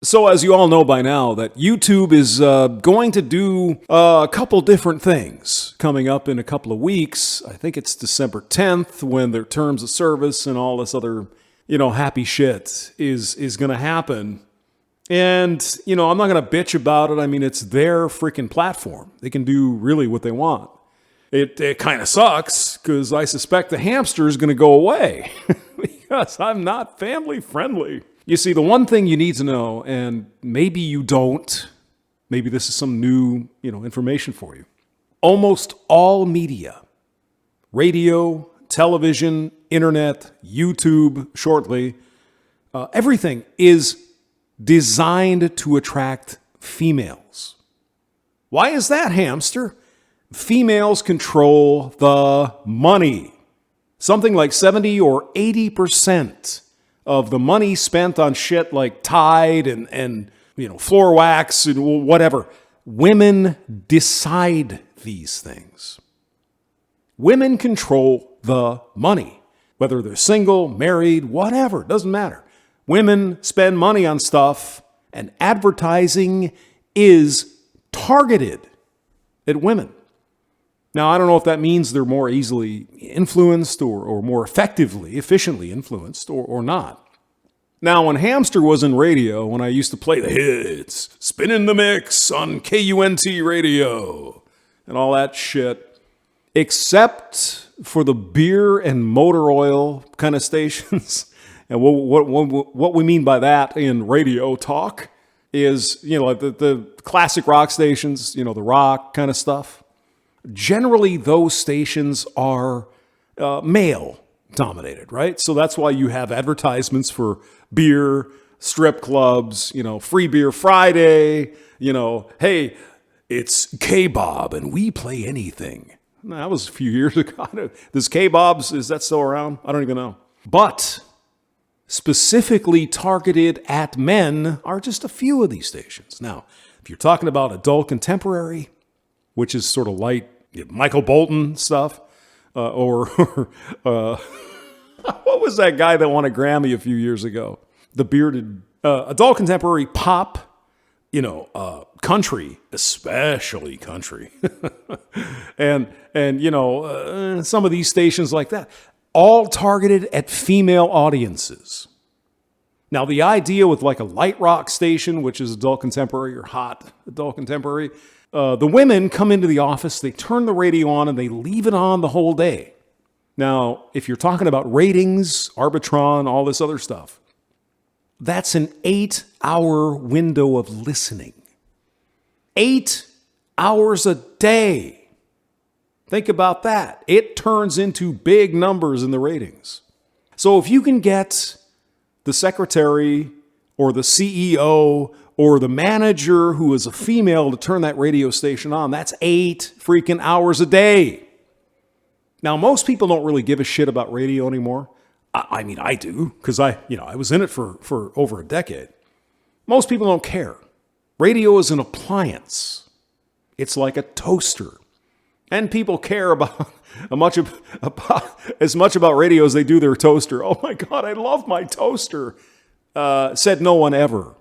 So as you all know by now, that YouTube is going to do a couple different things coming up in a couple of weeks. I think it's December 10th when their terms of service and all this other, happy shit is going to happen. And, I'm not going to bitch about it. I mean, it's their freaking platform. They can do really what they want. It kind of sucks because I suspect the hamster is going to go away because I'm not family friendly. You see, the one thing you need to know, and maybe you don't, maybe this is some new, information for you. Almost all media, radio, television, internet, YouTube, shortly, everything is designed to attract females. Why is that, hamster? Females control the money. Something like 70 or 80% of the money spent on shit like Tide and floor wax and whatever. Women decide these things. Women control the money. Whether they're single, married, whatever, doesn't matter. Women spend money on stuff, and advertising is targeted at women. Now, I don't know if that means they're more easily influenced or more efficiently influenced or not. Now, when Hamster was in radio, when I used to play the hits, spinning the mix on KUNT radio and all that shit, except for the beer and motor oil kind of stations, and what we mean by that in radio talk is, like the classic rock stations, the rock kind of stuff. Generally, those stations are male dominated, right? So that's why you have advertisements for beer, strip clubs, free beer Friday, hey, it's K-Bob and we play anything. That was a few years ago. This K-Bob's, is that still around? I don't even know. But specifically targeted at men are just a few of these stations. Now, if you're talking about adult contemporary, which is sort of light, Michael Bolton stuff, or what was that guy that won a Grammy a few years ago? The bearded adult contemporary pop, country, especially country, and some of these stations like that, all targeted at female audiences. Now, the idea with like a light rock station, which is adult contemporary or hot adult contemporary, the women come into the office, they turn the radio on, and they leave it on the whole day. Now, if you're talking about ratings, Arbitron, all this other stuff, that's an 8-hour window of listening. 8 hours a day. Think about that. It turns into big numbers in the ratings. So if you can get the secretary or the CEO or the manager who is a female to turn that radio station on, that's 8 freaking hours a day. Now, most people don't really give a shit about radio anymore. I mean, I do, because I was in it for over a decade. Most people don't care. Radio is an appliance. It's like a toaster. And people care about as much about radio as they do their toaster. Oh my God, I love my toaster. Said no one ever.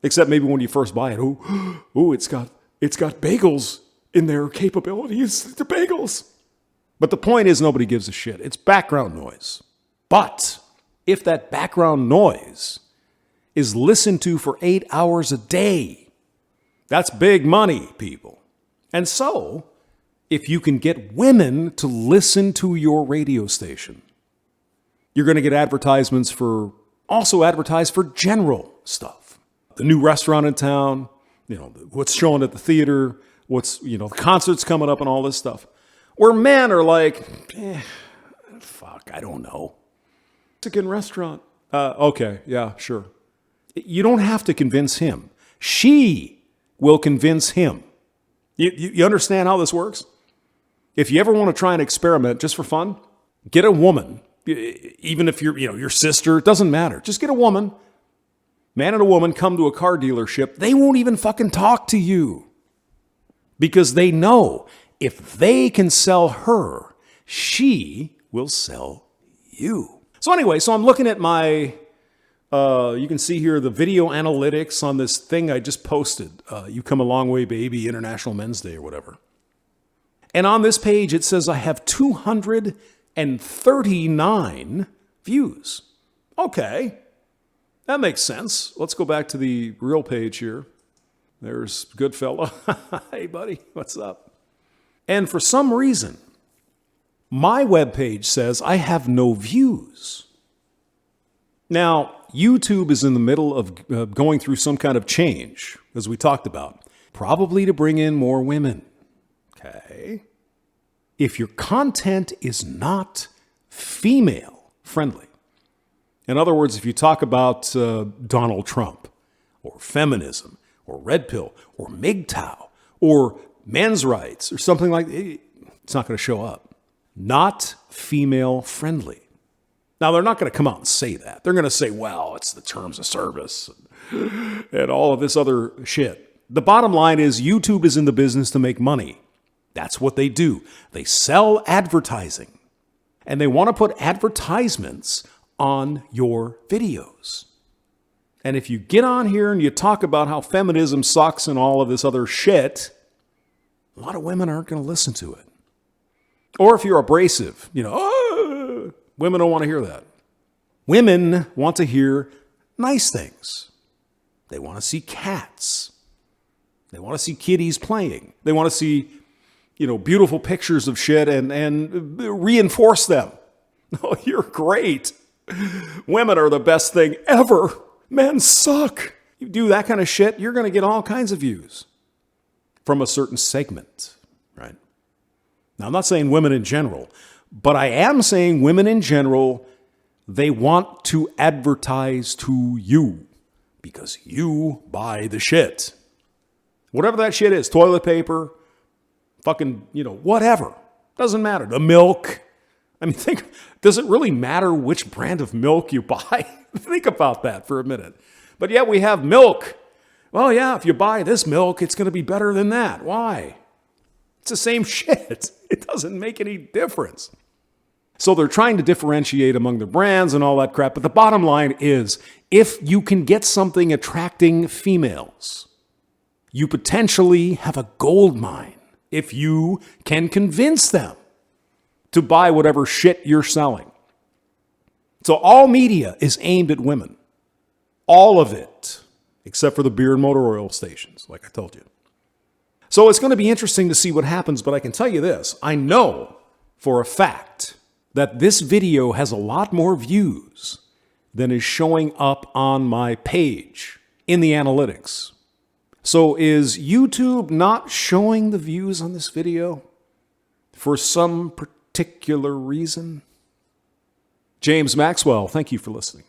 Except maybe when you first buy it. Oh, it's got bagels in their capabilities. The bagels. But the point is, nobody gives a shit. It's background noise. But if that background noise is listened to for 8 hours a day, that's big money, people. And so, if you can get women to listen to your radio station, you're going to get advertisements also advertise for general stuff. The new restaurant in town, what's showing at the theater, the concerts coming up and all this stuff. Where men are like, fuck, I don't know. Mexican restaurant. Okay, yeah, sure. You don't have to convince him. She will convince him. You understand how this works? If you ever want to try and experiment just for fun, get a woman. Even if you're, your sister, it doesn't matter. Just get a woman. Man and a woman come to a car dealership. They won't even fucking talk to you. Because they know if they can sell her, she will sell you. So anyway, I'm looking at my You can see here the video analytics on this thing I just posted. You Come a Long Way, Baby, International Men's Day or whatever. And on this page, it says I have 239 views. Okay, that makes sense. Let's go back to the real page here. There's Goodfella. Hey, buddy, what's up? And for some reason, my webpage says I have no views. Now, YouTube is in the middle of going through some kind of change, as we talked about, probably to bring in more women. Okay. If your content is not female friendly, in other words, if you talk about Donald Trump or feminism or red pill or MGTOW or men's rights or something like that, it's not going to show up. Not female friendly. Now, they're not going to come out and say that. They're going to say, well, it's the terms of service and all of this other shit. The bottom line is YouTube is in the business to make money. That's what they do. They sell advertising. And they want to put advertisements on your videos. And if you get on here and you talk about how feminism sucks and all of this other shit, a lot of women aren't going to listen to it. Or if you're abrasive, women don't want to hear that. Women want to hear nice things. They want to see cats. They want to see kitties playing. They want to see, beautiful pictures of shit and reinforce them. Oh, you're great. Women are the best thing ever. Men suck. You do that kind of shit, you're going to get all kinds of views from a certain segment, right? Now, I'm not saying women in general, but I am saying women in general, they want to advertise to you because you buy the shit. Whatever that shit is, toilet paper, fucking, whatever. Doesn't matter. The milk. I mean, does it really matter which brand of milk you buy? Think about that for a minute. But yet we have milk. Well, yeah, if you buy this milk, it's going to be better than that. Why? It's the same shit. It doesn't make any difference. So they're trying to differentiate among the brands and all that crap. But the bottom line is, if you can get something attracting females, you potentially have a gold mine if you can convince them to buy whatever shit you're selling. So all media is aimed at women. All of it, except for the beer and motor oil stations, like I told you. So it's going to be interesting to see what happens, but I can tell you this. I know for a fact that this video has a lot more views than is showing up on my page in the analytics. So is YouTube not showing the views on this video for some particular reason? James Maxwell, thank you for listening.